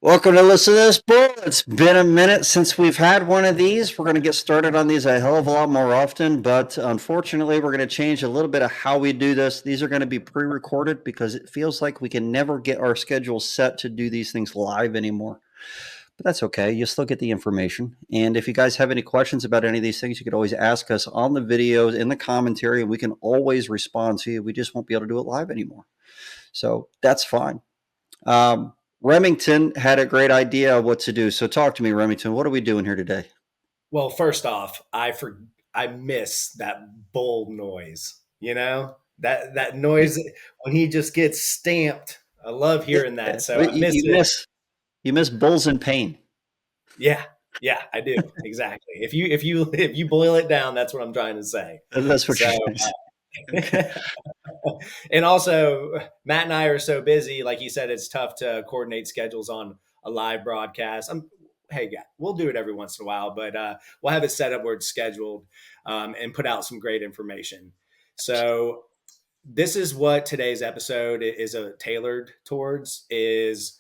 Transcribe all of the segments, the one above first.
Welcome to Listen to This Bull. It's been a minute since we've had one of these. We're going to get started on these a hell of a lot more often, but unfortunately, we're going to change a little bit of how we do this. These are going to be pre-recorded because it feels like we can never get our schedule set to do these things live anymore. But that's okay. You still get the information. And if you guys have any questions about any of these things, you could always ask us on the videos in the commentary, and we can always respond to you. We just won't be able to do it live anymore. So that's fine. Remington had a great idea of what to do. So talk to me, Remington. What are we doing here today? Well, first off, I miss that bull noise. That noise when he just gets stamped. I love hearing that, so I miss it. You miss bulls in pain. Yeah, yeah, I do exactly. If you boil it down, that's what I'm trying to say. That's what So, you're trying to say. Okay. and also, Matt and I are so busy. Like you said, it's tough to coordinate schedules on a live broadcast. Hey, yeah, we'll do it every once in a while, but we'll have it set up where it's scheduled and put out some great information. So this is what today's episode is tailored towards. Since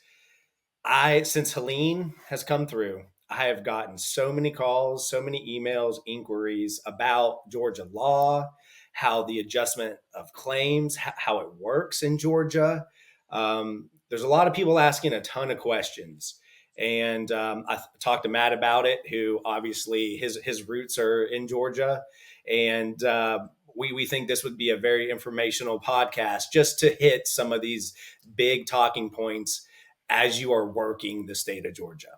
Helene has come through, I have gotten so many calls, so many emails, inquiries about Georgia law, how the adjustment of claims, how it works in Georgia. There's a lot of people asking a ton of questions. And I talked to Matt about it, who obviously his roots are in Georgia. And we think this would be a very informational podcast just to hit some of these big talking points as you are working the state of Georgia.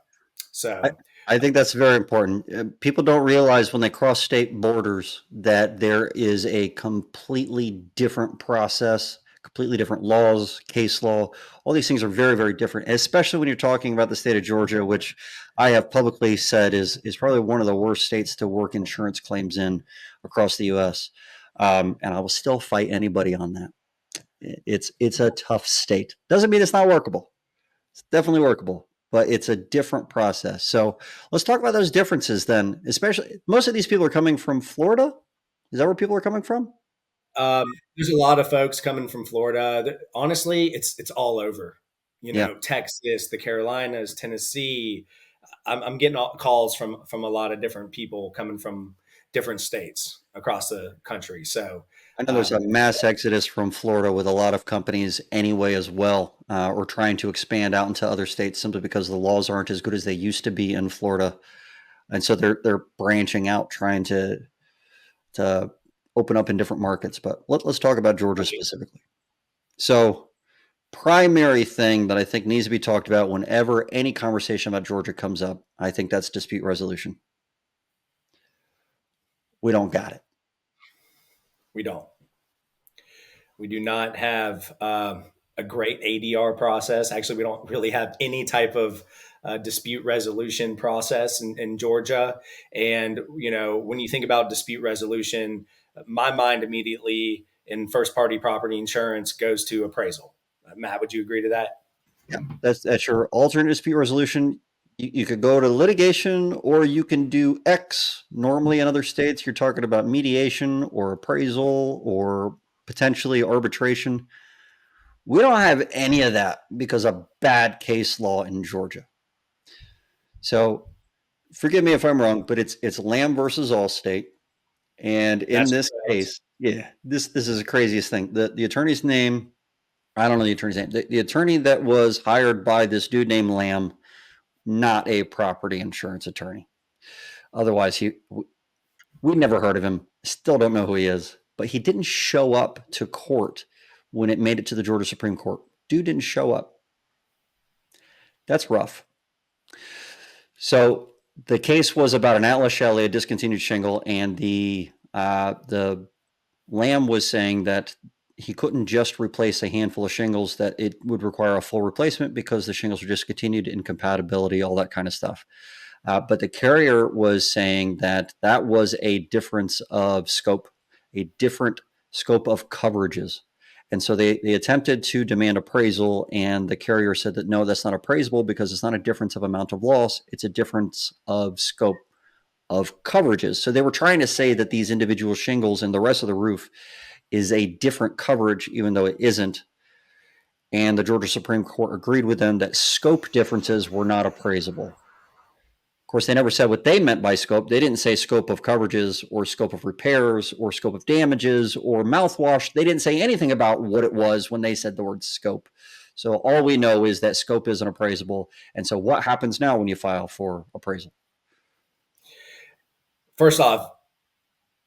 So I think that's very important. People don't realize when they cross state borders that there is a completely different process, completely different laws, case law. All these things are very, very different, especially when you're talking about the state of Georgia, which I have publicly said is probably one of the worst states to work insurance claims in across the U.S. And I will still fight anybody on that. It's a tough state. Doesn't mean it's not workable. It's definitely workable, but it's a different process. So let's talk about those differences then. Especially, most of these people are coming from Florida. Is that where people are coming from? there's a lot of folks coming from Florida. Honestly, it's all over. Yeah. Texas, the Carolinas, Tennessee. I'm getting calls from a lot of different people coming from different states across the country. So I know there's a mass exodus from Florida with a lot of companies anyway as well, or trying to expand out into other states simply because the laws aren't as good as they used to be in Florida, and so they're branching out, trying to open up in different markets. But let's talk about Georgia specifically. So primary thing that I think needs to be talked about whenever any conversation about Georgia comes up, I think that's dispute resolution. We don't got it. we don't. We do not have a great ADR process. Actually, we don't really have any type of dispute resolution process in Georgia. And, when you think about dispute resolution, my mind immediately in first party property insurance goes to appraisal. Matt, would you agree to that? Yeah, that's your alternate dispute resolution. You could go to litigation or you can do X. Normally in other states, you're talking about mediation or appraisal or potentially arbitration. We don't have any of that because of bad case law in Georgia. So forgive me if I'm wrong, but it's Lamb versus Allstate. And in That's this case, yeah, this is the craziest thing. The attorney's name, I don't know the attorney's name. The attorney that was hired by this dude named Lamb, not a property insurance attorney. Otherwise, we never heard of him. Still don't know who he is. But he didn't show up to court when it made it to the Georgia Supreme Court. Dude didn't show up. That's rough. So the case was about an Atlas Chalet, a discontinued shingle, and the Lamb was saying that he couldn't just replace a handful of shingles, that it would require a full replacement because the shingles were discontinued, incompatibility, all that kind of stuff. But the carrier was saying that that was a difference of scope, a different scope of coverages. And so they attempted to demand appraisal, and the carrier said that no, that's not appraisable because it's not a difference of amount of loss, it's a difference of scope of coverages. So they were trying to say that these individual shingles and the rest of the roof is a different coverage, even though it isn't. And the Georgia Supreme Court agreed with them that scope differences were not appraisable. Of course, they never said what they meant by scope. They didn't say scope of coverages or scope of repairs or scope of damages or mouthwash. They didn't say anything about what it was when they said the word scope. So all we know is that scope isn't appraisable. And so what happens now when you file for appraisal? First off,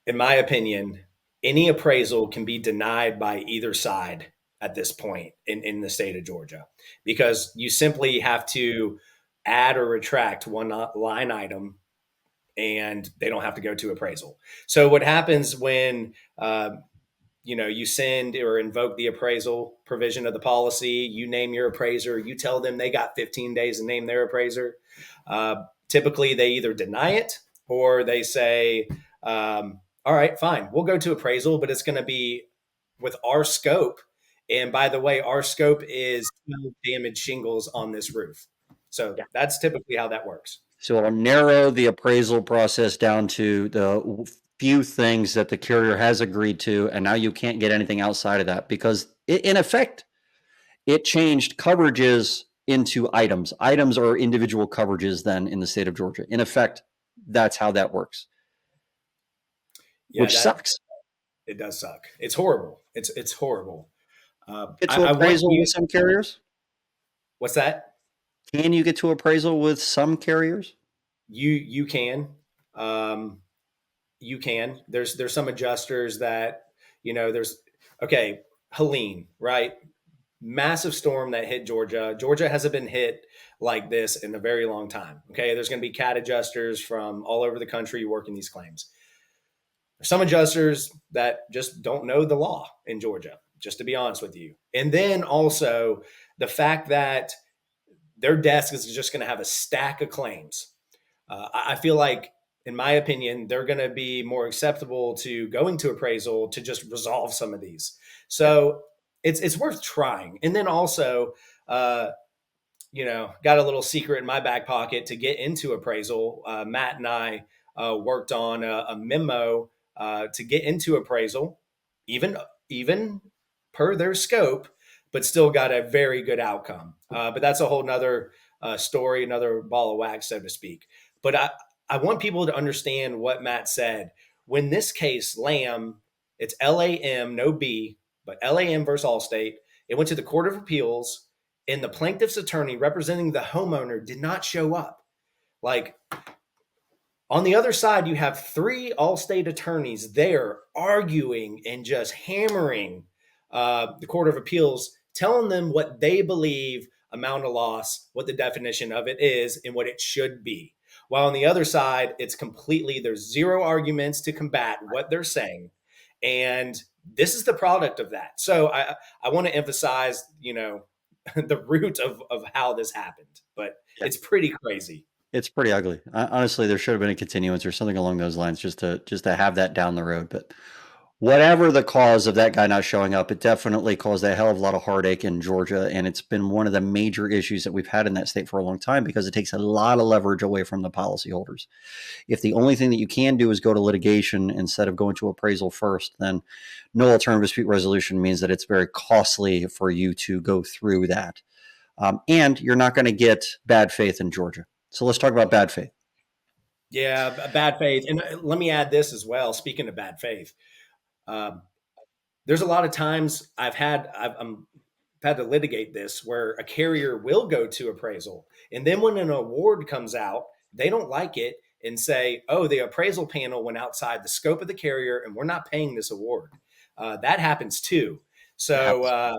in my opinion, any appraisal can be denied by either side at this point in the state of Georgia, because you simply have to add or retract one line item and they don't have to go to appraisal. So what happens when you send or invoke the appraisal provision of the policy, you name your appraiser, you tell them they got 15 days to name their appraiser. Typically, they either deny it or they say, all right, fine, we'll go to appraisal, but it's going to be with our scope. And by the way, our scope is damaged shingles on this roof. So that's typically how that works. So it'll narrow the appraisal process down to the few things that the carrier has agreed to, and now you can't get anything outside of that because in effect, it changed coverages into items. Items are individual coverages then in the state of Georgia. In effect, that's how that works, Yeah, which sucks. it does suck. It's horrible. It's horrible. Get to I want appraisal you. with some carriers? What's that? Can you get to appraisal with some carriers? You can. You can. There's some adjusters that there's okay. Helene, right? Massive storm that hit Georgia. Georgia hasn't been hit like this in a very long time. Okay, there's going to be cat adjusters from all over the country working these claims. There's some adjusters that just don't know the law in Georgia, just to be honest with you. And then also the fact that their desk is just going to have a stack of claims. I feel like, in my opinion, they're going to be more acceptable to going to appraisal to just resolve some of these. So it's worth trying. And then also, got a little secret in my back pocket to get into appraisal. Matt and I worked on a memo to get into appraisal, even per their scope, but still got a very good outcome. But that's a whole nother story, another ball of wax, so to speak. But I want people to understand what Matt said. When this case, Lamb, it's LAM, no B, but LAM versus Allstate, it went to the Court of Appeals, and the plaintiff's attorney representing the homeowner did not show up. Like, on the other side, you have three Allstate attorneys there arguing and just hammering the Court of Appeals, telling them what they believe amount of loss, what the definition of it is, and what it should be. While on the other side, there's zero arguments to combat what they're saying. And this is the product of that. So I want to emphasize, the root of how this happened, but it's pretty crazy. It's pretty ugly. Honestly, there should have been a continuance or something along those lines just to have that down the road. But whatever the cause of that guy not showing up, it definitely caused a hell of a lot of heartache in Georgia. And it's been one of the major issues that we've had in that state for a long time because it takes a lot of leverage away from the policyholders. If the only thing that you can do is go to litigation instead of going to appraisal first, then no alternative dispute resolution means that it's very costly for you to go through that. And you're not going to get bad faith in Georgia. So let's talk about bad faith. Yeah, bad faith. And let me add this as well. Speaking of bad faith, there's a lot of times I've had to litigate this where a carrier will go to appraisal, and then when an award comes out, they don't like it and say, "Oh, the appraisal panel went outside the scope of the carrier, and we're not paying this award." That happens too. So,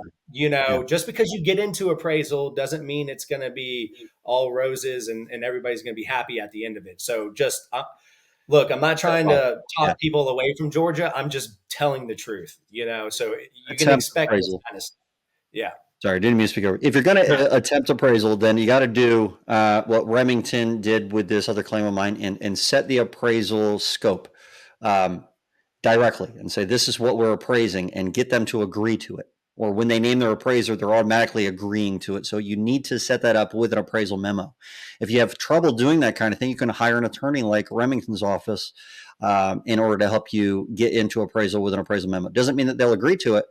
just because you get into appraisal doesn't mean it's going to be all roses and everybody's going to be happy at the end of it. So just look, I'm not trying to talk people away from Georgia. I'm just telling the truth, so you can expect this kind of stuff. Yeah. Sorry, didn't mean to speak over. If you're going to attempt appraisal, then you got to do what Remington did with this other claim of mine and set the appraisal scope directly and say, this is what we're appraising and get them to agree to it. Or when they name their appraiser, they're automatically agreeing to it. So you need to set that up with an appraisal memo. If you have trouble doing that kind of thing, you can hire an attorney like Remington's office in order to help you get into appraisal with an appraisal memo. It doesn't mean that they'll agree to it,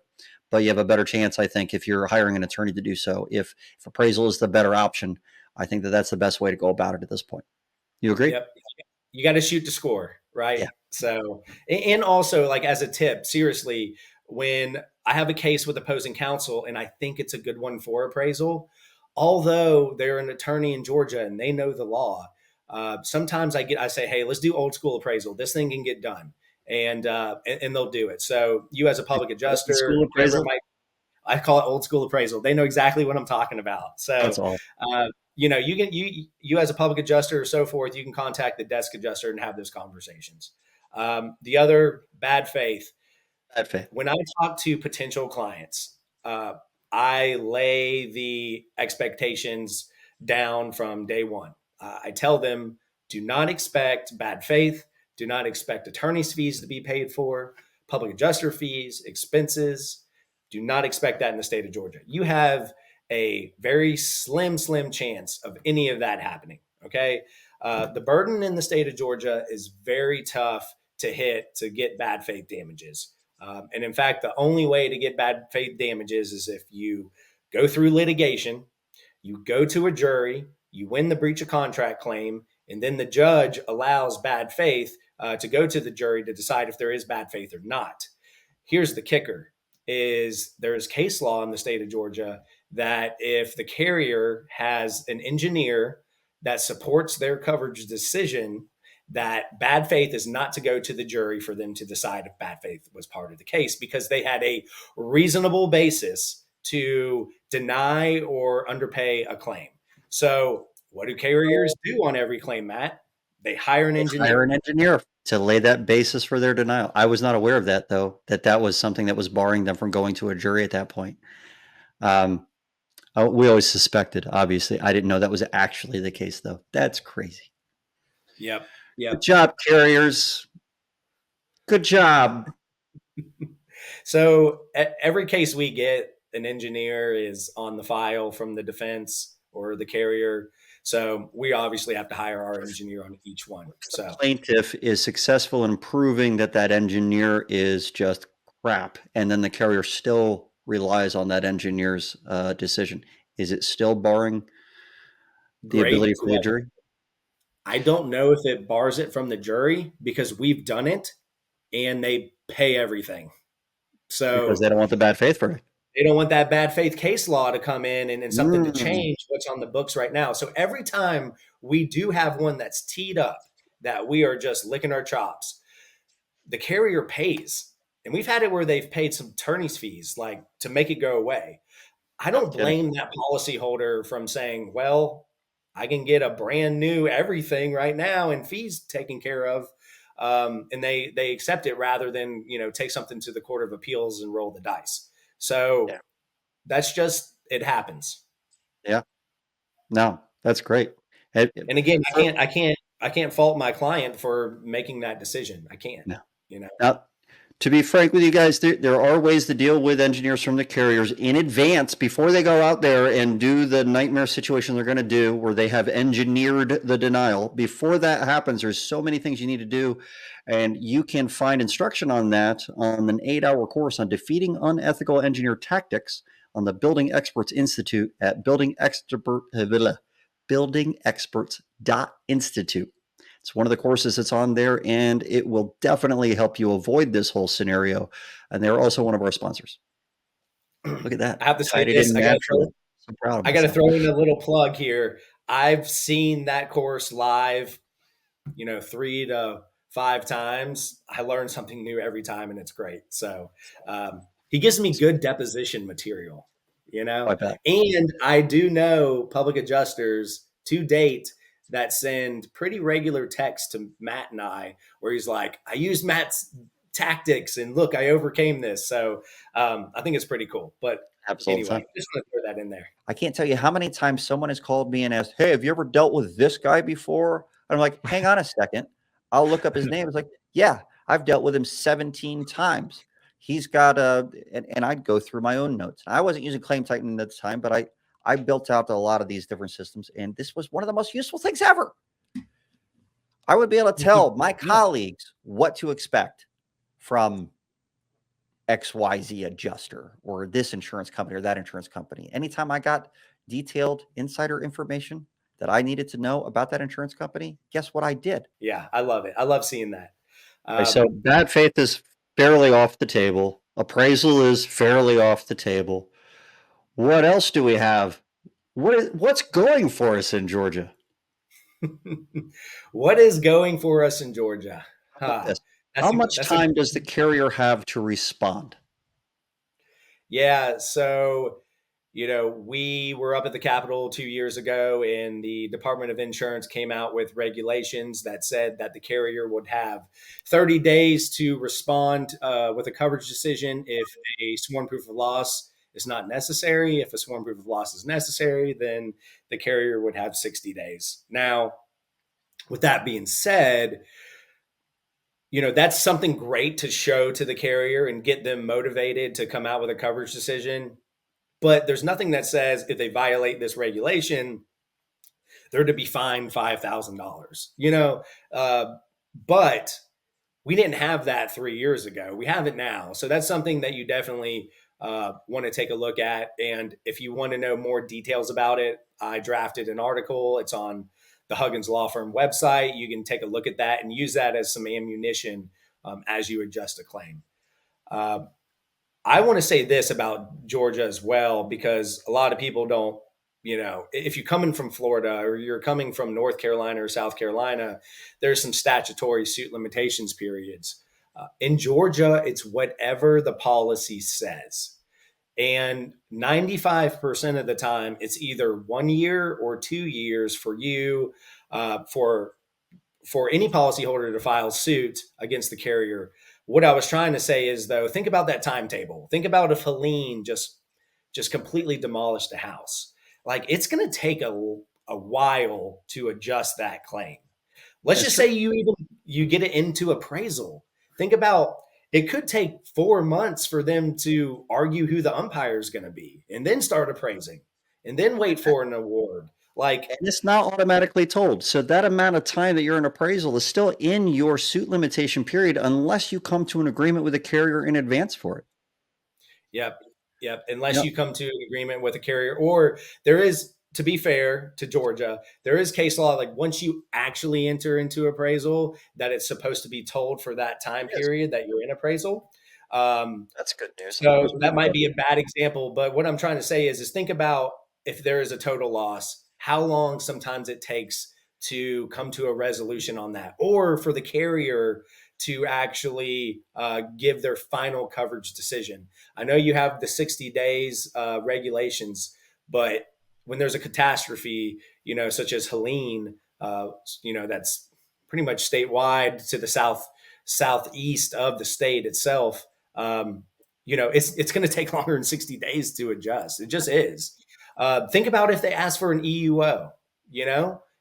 but you have a better chance, I think, if you're hiring an attorney to do so. If appraisal is the better option, I think that that's the best way to go about it at this point. You agree? Yep. You got to shoot to score, Yeah. right? So, and also, like, as a tip, seriously, when I have a case with opposing counsel and I think it's a good one for appraisal, although they're an attorney in Georgia and they know the law, sometimes I say, hey, let's do old school appraisal. This thing can get done, and they'll do it. So you as a public Old school adjuster, whatever it appraisal. might, I call it old school appraisal. They know exactly what I'm talking about. That's So, all. you as a public adjuster or so forth, you can contact the desk adjuster and have those conversations. The other bad faith, Bad faith. when I talk to potential clients, I lay the expectations down from day one. I tell them, do not expect bad faith. Do not expect attorney's fees to be paid for, public adjuster fees, expenses. Do not expect that in the state of Georgia. You have a very slim chance of any of that happening. Okay. The burden in the state of Georgia is very tough to hit to get bad faith damages. And in fact, the only way to get bad faith damages is if you go through litigation, you go to a jury, you win the breach of contract claim, and then the judge allows bad faith to go to the jury to decide if there is bad faith or not. Here's the kicker: is there is case law in the state of Georgia that if the carrier has an engineer that supports their coverage decision, that bad faith is not to go to the jury for them to decide if bad faith was part of the case, because they had a reasonable basis to deny or underpay a claim. So what do carriers do on every claim, Matt? They hire an Hire engineer. an engineer to lay that basis for their denial. I was not aware of that, though, that was something that was barring them from going to a jury at that point. We always suspected, obviously. I didn't know that was actually the case, though. That's crazy. Yep. Good Yep. job, carriers. Good job. So every case we get, an engineer is on the file from the defense or the carrier. So we obviously have to hire our engineer on each one. So Plaintiff is successful in proving that that engineer is just crap, and then the carrier still relies on that engineer's decision. Is it still barring the ability great for the question. jury? I don't know if it bars it from the jury because we've done it and they pay everything. Because So they don't want the bad faith verdict. they don't want that bad faith case law to come in and something to Mm, change what's on the books right now. So every time we do have one that's teed up that we are just licking our chops, the carrier pays. And we've had it where they've paid some attorney's fees, like to make it go away. I no don't kidding. blame that policyholder from saying, well, I can get a brand new everything right now and fees taken care of. And they accept it rather than, take something to the Court of Appeals and roll the dice. So Yeah. that's just, it happens. Yeah. No, that's great. And again, For, I can't fault my client for making that decision. I can't, no. you know. Now, to be frank with you guys, there are ways to deal with engineers from the carriers in advance before they go out there and do the nightmare situation they're going to do where they have engineered the denial. Before that happens, there's so many things you need to do. And you can find instruction on that on an 8-hour course on defeating unethical engineer tactics on the Building Experts Institute at buildingexperts.institute. It's one of the courses that's on there, and it will definitely help you avoid this whole scenario. And they're also one of our sponsors. Look at that. I have to say Tied it this. in naturally. So proud of I got to myself. throw in a little plug here. I've seen that course live, 3 to 5 times. I learn something new every time, and it's great. So he gives me good deposition material, I bet. and I do know public adjusters to date that send pretty regular texts to Matt and I, where he's like, I used Matt's tactics and look, I overcame this. So I think it's pretty cool. But Happens all the anyway, time. just want to throw that in there. I can't tell you how many times someone has called me and asked, "Hey, have you ever dealt with this guy before?" And I'm like, "Hang on a second. I'll look up his name." It's like, "Yeah, I've dealt with him 17 times. He's got a," and I'd go through my own notes. I wasn't using Claim Titan at the time, but I built out a lot of these different systems, and this was one of the most useful things ever. I would be able to tell my colleagues what to expect from XYZ adjuster or this insurance company or that insurance company. Anytime I got detailed insider information that I needed to know about that insurance company, guess what I did? Yeah, I love it. I love seeing that. Right, so Um, bad faith is fairly off the table. Appraisal is fairly off the table. What else do we have? What's going for us in Georgia? what is going for us in Georgia? How about Huh. this? How much That's a time does the carrier have to respond? yeah. So we were up at the Capitol 2 years ago, and the Department of Insurance came out with regulations that said that the carrier would have 30 days to respond with a coverage decision if a sworn proof of loss is not necessary. If a sworn proof of loss is necessary, then the carrier would have 60 days. Now, with that being said, that's something great to show to the carrier and get them motivated to come out with a coverage decision. But there's nothing that says if they violate this regulation, they're to be fined $5,000. But we didn't have that 3 years ago. We have it now, so that's something that you definitely want to take a look at. And if you want to know more details about it, I drafted an article. It's on the Huggins Law Firm website. You can take a look at that and use that as some ammunition as you adjust a claim. Uh, I want to say this about Georgia as well, because a lot of people don't, if you're coming from Florida or you're coming from North Carolina or South Carolina, there's some statutory suit limitations periods. In Georgia, it's whatever the policy says. And 95% of the time, it's either 1 year or 2 years for you, for any policyholder to file suit against the carrier. What I was trying to say is, though, think about that timetable. Think about if Helene just completely demolished the house. Like, it's going to take a while to adjust that claim. Let's That's just true. say you get it into appraisal. Think about, it could take 4 months for them to argue who the umpire is going to be, and then start appraising, and then wait for an award. Like, And it's not automatically told. So that amount of time that you're in appraisal is still in your suit limitation period unless you come to an agreement with a carrier in advance for it. yep, yep. You Unless know, you come to an agreement with a carrier, or there is, to be fair to Georgia, there is case law, like once you actually enter into appraisal, that it's supposed to be told for that time yes, period that you're in appraisal. Um, that's good news. So that might be a bad example, but what I'm trying to say is think about, if there is a total loss, how long sometimes it takes to come to a resolution on that, or for the carrier to actually give their final coverage decision. I know you have the 60 days regulations, but when there's a catastrophe, such as Helene, that's pretty much statewide to the southeast of the state itself. It's going to take longer than 60 days to adjust. It just is. Think about if they ask for an EUO,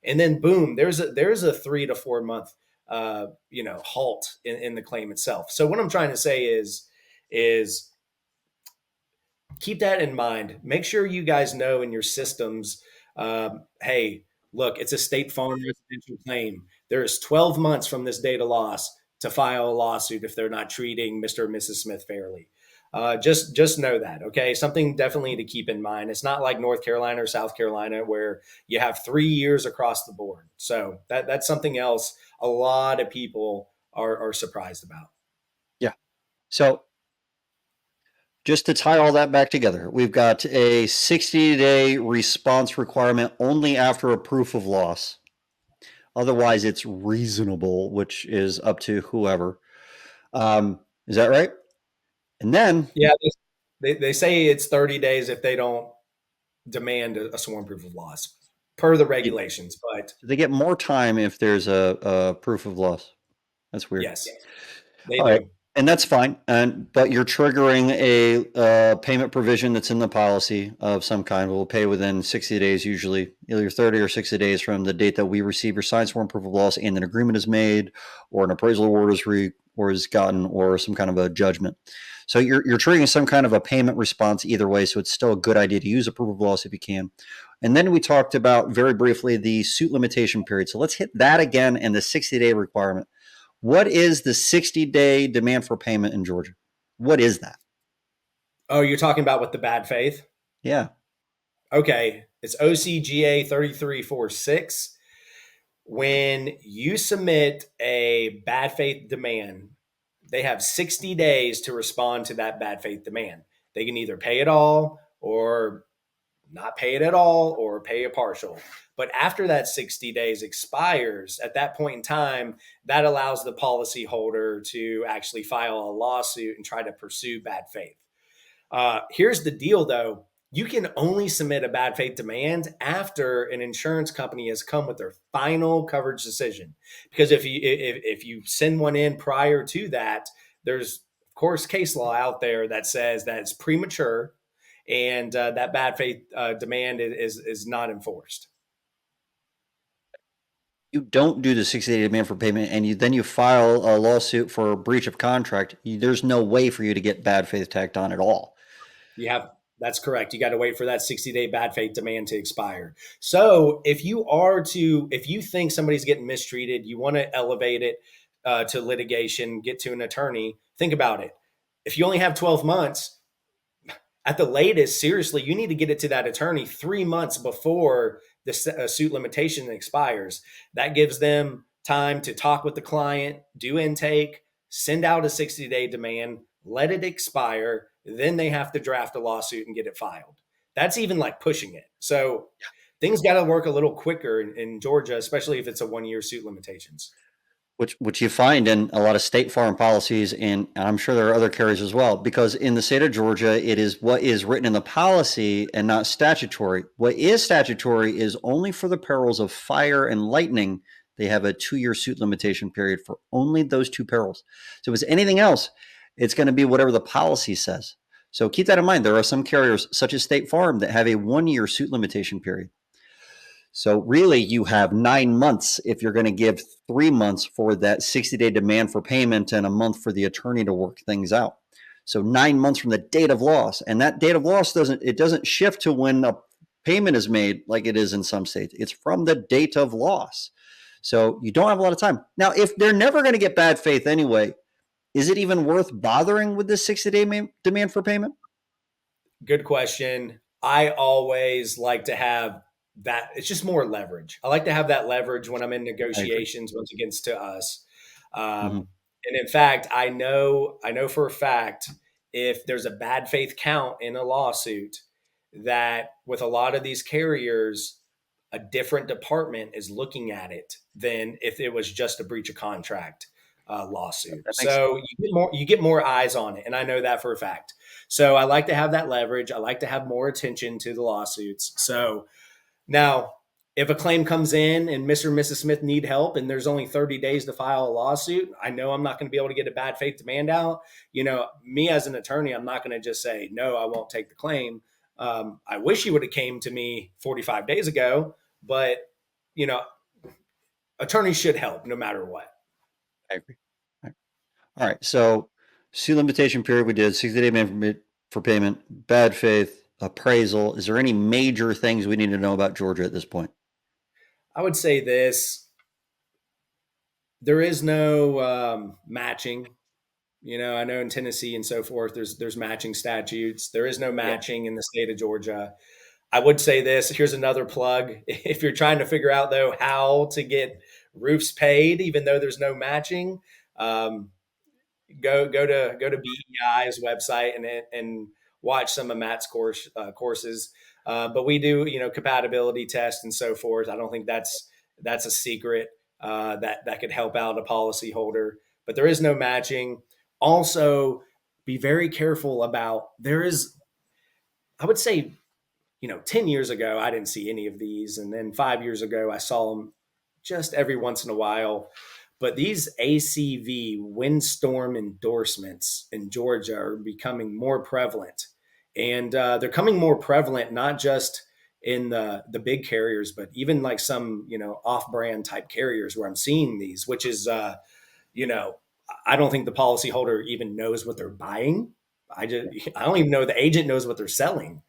and then boom, there's a 3 to 4 month, halt in the claim itself. So what I'm trying to say is keep that in mind. Make sure you guys know in your systems, hey, look, it's a State Farm residential claim. There is 12 months from this date of loss to file a lawsuit if they're not treating Mr. and Mrs. Smith fairly. Just know that, okay? Something definitely to keep in mind. It's not like North Carolina or South Carolina where you have 3 years across the board. So that's something else a lot of people are surprised about. yeah. So just to tie all that back together, we've got a 60-day response requirement only after a proof of loss. Otherwise, it's reasonable, which is up to whoever. Is that right? And then Yeah, they say it's 30 days if they don't demand a sworn proof of loss per the regulations. But they get more time if there's a proof of loss. That's weird. yes, they All right. do. And that's fine. But you're triggering a payment provision that's in the policy of some kind. We'll pay within 60 days, usually either 30 or 60 days from the date that we receive your signed sworn proof of loss and an agreement is made, or an appraisal award is gotten, or some kind of a judgment. So you're triggering some kind of a payment response either way. So it's still a good idea to use a proof of loss if you can. And then we talked about very briefly the suit limitation period. So let's hit that again and the 60-day requirement. What is the 60-day demand for payment in Georgia? What is that? Oh, you're talking about with the bad faith? Yeah. Okay, it's OCGA 3346. When you submit a bad faith demand, they have 60 days to respond to that bad faith demand. They can either pay it all or not pay it at all or pay a partial. But after that 60 days expires, at that point in time, that allows the policyholder to actually file a lawsuit and try to pursue bad faith. Here's the deal, though. You can only submit a bad faith demand after an insurance company has come with their final coverage decision. Because if you send one in prior to that, there's of course case law out there that says that it's premature, and that bad faith demand is not enforced. You don't do the 60-day demand for payment and then you file a lawsuit for breach of contract, there's no way for you to get bad faith tacked on at all. You have That's correct. You got to wait for that 60-day bad faith demand to expire. So if you think somebody's getting mistreated, you want to elevate it to litigation, get to an attorney. Think about it. If you only have 12 months, at the latest, seriously, you need to get it to that attorney 3 months before the suit limitation expires. That gives them time to talk with the client, do intake, send out a 60-day demand, let it expire. Then they have to draft a lawsuit and get it filed. That's even like pushing it. So things got to work a little quicker in Georgia, especially if it's a 1 year suit limitations. Which you find in a lot of state farm policies, and I'm sure there are other carriers as well, because in the state of Georgia, it is what is written in the policy and not statutory. What is statutory is only for the perils of fire and lightning. They have a 2 year suit limitation period for only those two perils. So if it's anything else, it's going to be whatever the policy says. So keep that in mind. There are some carriers, such as State Farm, that have a 1 year suit limitation period. So really, you have 9 months if you're going to give 3 months for that 60-day demand for payment and a month for the attorney to work things out. So 9 months from the date of loss, and that date of loss doesn't shift to when a payment is made like it is in some states. It's from the date of loss. So you don't have a lot of time. Now, if they're never going to get bad faith anyway, is it even worth bothering with this 60-day demand for payment? Good question. I always like to have that. It's just more leverage. I like to have that leverage when I'm in I agree. negotiations once against to us. Mhm. And in fact, I know for a fact if there's a bad faith count in a lawsuit that with a lot of these carriers, a different department is looking at it than if it was just a breach of contract lawsuit. That makes So you get more eyes on it, and I know that for a fact. So I like to have that leverage. I like to have more attention to the lawsuits. So now, if a claim comes in and Mr. and Mrs. Smith need help and there's only 30 days to file a lawsuit, I know I'm not going to be able to get a bad faith demand out. Me as an attorney, I'm not going to just say, no, I won't take the claim. I wish you would have came to me 45 days ago, but, you know, attorneys should help no matter what. I agree. All right. So, suit limitation period, we did 60-day demand for payment, bad faith, appraisal. Is there any major things we need to know about Georgia at this point? I would say this: there is no matching. I know in Tennessee and so forth, there's matching statutes. There is no Yeah. matching in the state of Georgia. I would say this. Here's another plug. If you're trying to figure out though how to get roofs paid, even though there's no matching, um, go to BEI's website and watch some of Matt's courses. But we do compatibility tests and so forth. I don't think that's a secret that could help out a policyholder. But there is no matching. Also, be very careful about there is. I would say 10 years ago, I didn't see any of these. And then 5 years ago, I saw them just every once in a while. But these ACV windstorm endorsements in Georgia are becoming more prevalent. And they're coming more prevalent, not just in the big carriers, but even like some, off brand type carriers where I'm seeing these, which is, you know, I don't think the policyholder even knows what they're buying. I don't even know the agent knows what they're selling.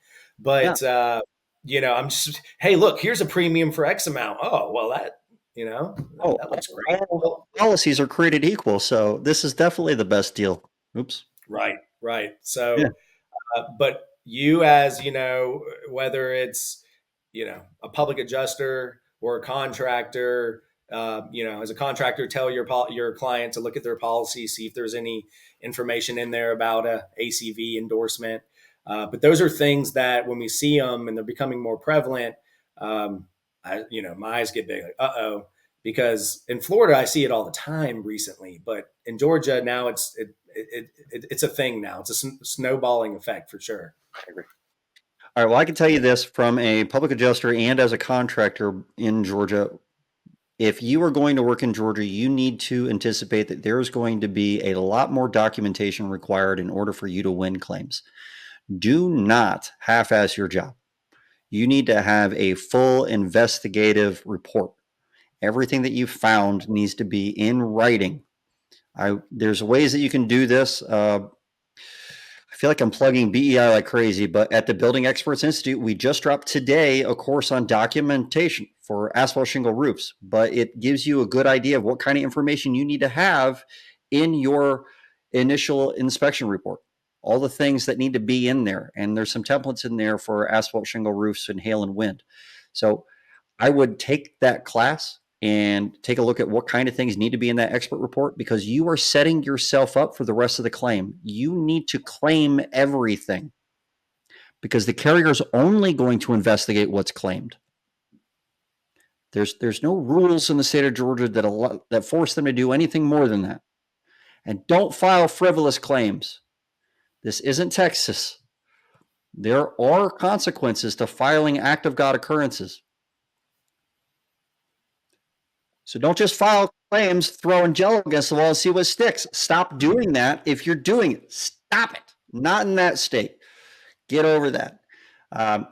Yeah. But I'm just, hey, look, here's a premium for X amount. Oh, well, Oh, that looks great. all Well, policies are created equal. So, this is definitely the best deal. Oops. right, right. Yeah. So But you, as you know, whether it's a public adjuster or a contractor, as a contractor, tell your client to look at their policy, see if there's any information in there about a ACV endorsement. But those are things that when we see them and they're becoming more prevalent, my eyes get big. Like, uh-oh. Because in Florida, I see it all the time recently, but in Georgia now it's a thing now. It's a snowballing effect for sure. I agree. All right. Well, I can tell you this from a public adjuster and as a contractor in Georgia. If you are going to work in Georgia, you need to anticipate that there's going to be a lot more documentation required in order for you to win claims. Do not half-ass your job. You need to have a full investigative report. Everything that you found needs to be in writing. There's ways that you can do this. I feel like I'm plugging BEI like crazy, but at the Building Experts Institute, we just dropped today a course on documentation for asphalt shingle roofs, but it gives you a good idea of what kind of information you need to have in your initial inspection report. All the things that need to be in there. And there's some templates in there for asphalt shingle roofs and hail and wind. So I would take that class and take a look at what kind of things need to be in that expert report, because you are setting yourself up for the rest of the claim. You need to claim everything because the carrier is only going to investigate what's claimed. There's no rules in the state of Georgia that force them to do anything more than that. And don't file frivolous claims. This isn't Texas. There are consequences to filing act of God occurrences. So don't just file claims throwing jello against the wall and see what sticks. Stop doing that. If you're doing it, stop it. Not in that state. Get over that.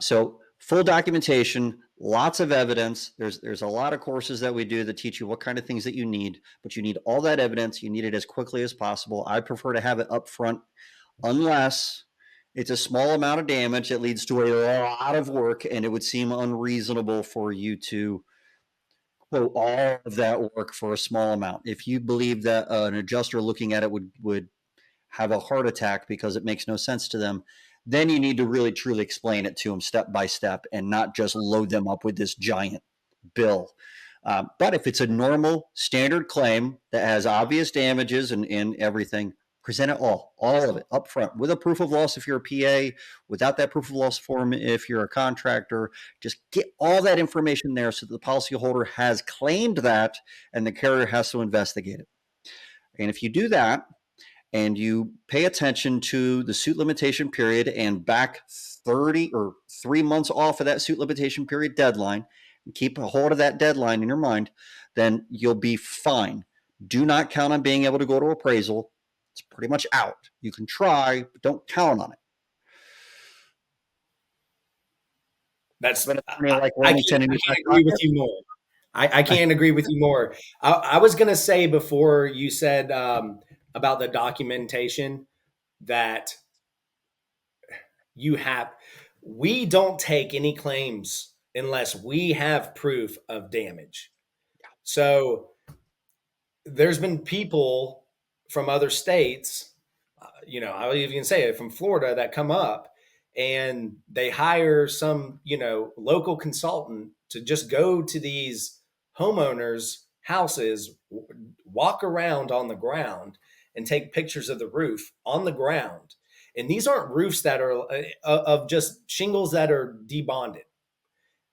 So full documentation, lots of evidence. There's a lot of courses that we do that teach you what kind of things that you need, but you need all that evidence. You need it as quickly as possible. I prefer to have it up front unless it's a small amount of damage that leads to a lot of work, and it would seem unreasonable for you to quote all of that work for a small amount. If you believe that an adjuster looking at it would have a heart attack because it makes no sense to them, then you need to really truly explain it to them step by step and not just load them up with this giant bill. But if it's a normal standard claim that has obvious damages and everything, present it all of it up front with a proof of loss if you're a PA, without that proof of loss form if you're a contractor. Just get all that information there so that the policyholder has claimed that and the carrier has to investigate it. And if you do that and you pay attention to the suit limitation period and back 30 or 3 months off of that suit limitation period deadline, and keep a hold of that deadline in your mind, then you'll be fine. Do not count on being able to go to appraisal. It's pretty much out. You can try, but don't count on it. That's But I mean, like I can't agree with you more. I can't agree with you more. I was going to say before you said about the documentation that we don't take any claims unless we have proof of damage. So there's been people from other states, I would even say it from Florida, that come up and they hire some, local consultant to just go to these homeowners' houses, walk around on the ground and take pictures of the roof on the ground. And these aren't roofs that are of just shingles that are debonded.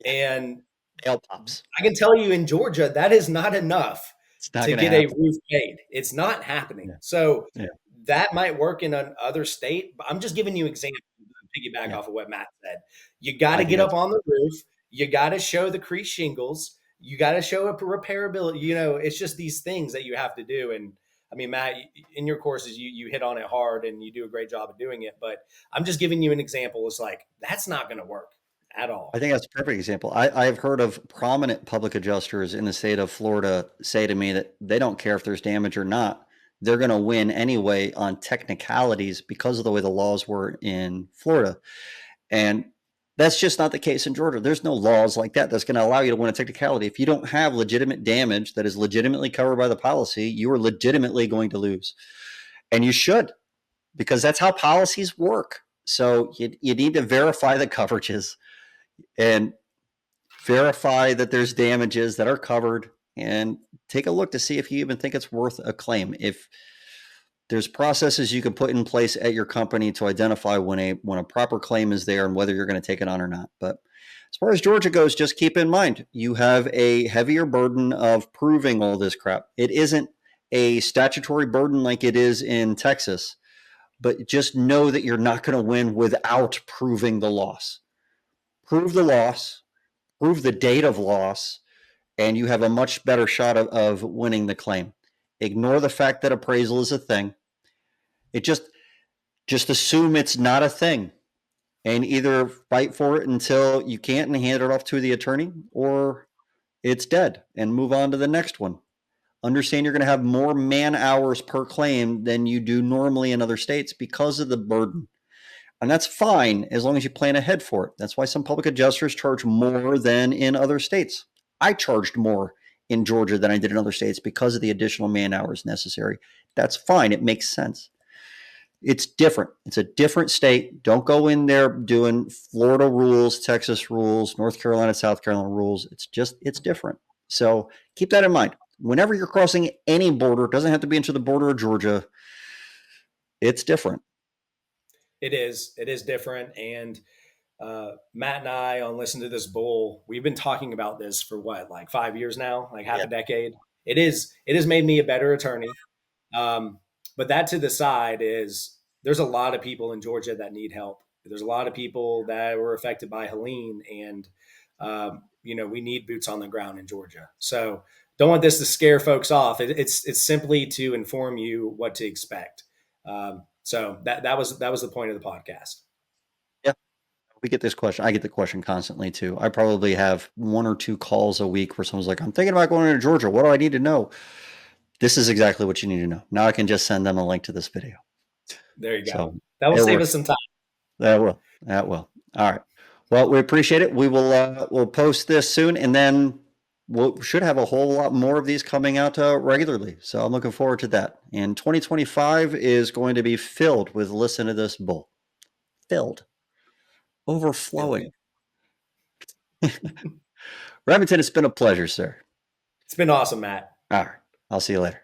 And Nail pops. I can tell you in Georgia, that is not enough It's not to going to get a happen. roof paid. It's not happening. Yeah. So Yeah. that might work in another state, but I'm just giving you examples to piggyback Yeah. off of what Matt said. You got to I think get up that's on the roof. You got to show the creased shingles. You got to show a repairability. It's just these things that you have to do. And I mean, Matt, in your courses, you hit on it hard and you do a great job of doing it. But I'm just giving you an example. It's like, that's not going to work at all. I think that's a perfect example. I've heard of prominent public adjusters in the state of Florida say to me that they don't care if there's damage or not. They're going to win anyway on technicalities because of the way the laws were in Florida. And that's just not the case in Georgia. There's no laws like that that's going to allow you to win a technicality. If you don't have legitimate damage that is legitimately covered by the policy, you are legitimately going to lose. And you should, because that's how policies work. So you need to verify the coverages and verify that there's damages that are covered, and take a look to see if you even think it's worth a claim. If there's processes you can put in place at your company to identify when a proper claim is there and whether you're going to take it on or not. But as far as Georgia goes, just keep in mind you have a heavier burden of proving all this crap. It isn't a statutory burden like it is in Texas, but just know that you're not going to win without proving the loss. Prove the loss, prove the date of loss, and you have a much better shot of winning the claim. Ignore the fact that appraisal is a thing. It just assume it's not a thing, and either fight for it until you can't and hand it off to the attorney, or it's dead and move on to the next one. Understand you're going to have more man hours per claim than you do normally in other states because of the burden. And that's fine as long as you plan ahead for it. That's why some public adjusters charge more than in other states. I charged more in Georgia than I did in other states because of the additional man hours necessary. That's fine. It makes sense. It's different. It's a different state. Don't go in there doing Florida rules, Texas rules, North Carolina, South Carolina rules. It's different. So keep that in mind. Whenever you're crossing any border, it doesn't have to be into the border of Georgia. It's different. It is. It is different. And Matt and I on Listen to This Bull, we've been talking about this for what, like 5 years now, like half Yeah. a decade. It has made me a better attorney. But that to the side is there's a lot of people in Georgia that need help. There's a lot of people that were affected by Helene, and we need boots on the ground in Georgia. So don't want this to scare folks off. It's simply to inform you what to expect. So that was the point of the podcast. Yeah. We get this question. I get the question constantly too. I probably have 1 or 2 calls a week where someone's like, I'm thinking about going to Georgia. What do I need to know? This is exactly what you need to know. Now I can just send them a link to this video. There you go. So That will it save works. us some time. That will. That will. All right. Well, we appreciate it. We'll post this soon, and then we should have a whole lot more of these coming out regularly. So I'm looking forward to that. And 2025 is going to be filled with Listen to This Bull. Filled. Overflowing. Remington, it's been a pleasure, sir. It's been awesome, Matt. All right. I'll see you later.